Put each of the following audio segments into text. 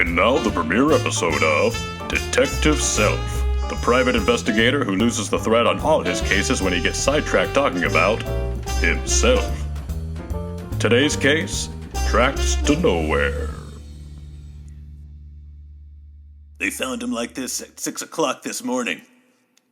And now the premiere episode of Detective Self, the private investigator who loses the thread on all his cases when he gets sidetracked talking about himself. Today's case, Tracks to Nowhere. They found him like this at 6 o'clock this morning.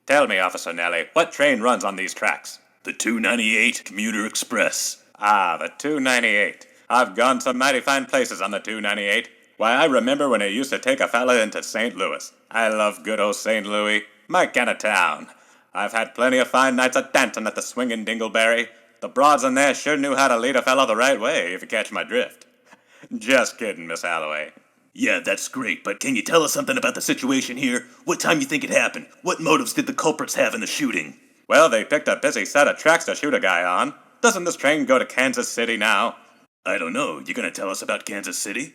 Tell me, Officer Nelly, what train runs on these tracks? The 298 Commuter Express. Ah, the 298. I've gone some mighty fine places on the 298. Why, I remember when it used to take a fella into St. Louis. I love good old St. Louis. My kind of town. I've had plenty of fine nights of dancing at the swinging Dingleberry. The broads in there sure knew how to lead a fellow the right way, if you catch my drift. Just kidding, Miss Alloway. Yeah, that's great, but can you tell us something about the situation here? What time you think it happened? What motives did the culprits have in the shooting? Well, they picked a busy set of tracks to shoot a guy on. Doesn't this train go to Kansas City now? I don't know. You gonna tell us about Kansas City?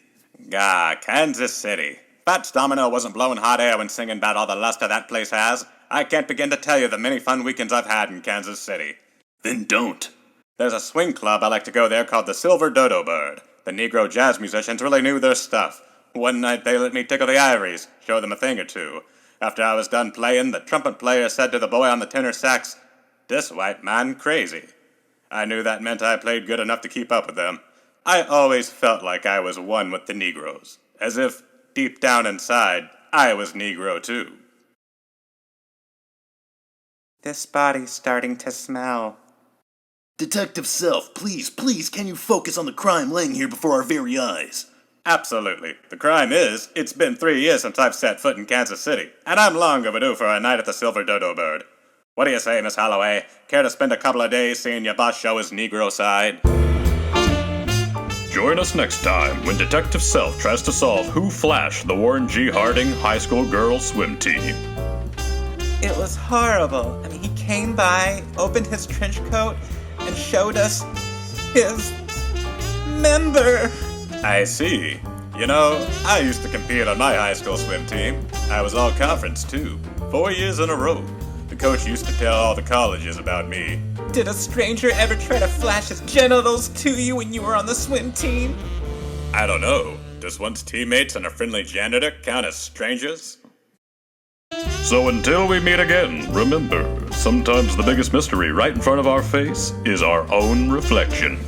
Kansas City. Fats Domino wasn't blowing hot air when singing about all the luster that place has. I can't begin to tell you the many fun weekends I've had in Kansas City. Then don't. There's a swing club I like to go there called the Silver Dodo Bird. The Negro jazz musicians really knew their stuff. One night they let me tickle the ivories, show them a thing or two. After I was done playing, the trumpet player said to the boy on the tenor sax, "This white man crazy." I knew that meant I played good enough to keep up with them. I always felt like I was one with the Negroes, as if, deep down inside, I was Negro too. This body's starting to smell. Detective Self, please, can you focus on the crime laying here before our very eyes? Absolutely. The crime is, it's been 3 years since I've set foot in Kansas City, and I'm long overdue for a night at the Silver Dodo Bird. What do you say, Miss Holloway? Care to spend a couple of days seeing your boss show his Negro side? Join us next time when Detective Self tries to solve who flashed the Warren G. Harding High School Girls Swim Team. It was horrible. I mean, he came by, opened his trench coat, and showed us his member. I see. You know, I used to compete on my high school swim team. I was all conference, too. 4 years in a row. The coach used to tell all the colleges about me. Did a stranger ever try to flash his genitals to you when you were on the swim team? I don't know. Does one's teammates and a friendly janitor count as strangers? So until we meet again, remember, sometimes the biggest mystery right in front of our face is our own reflection.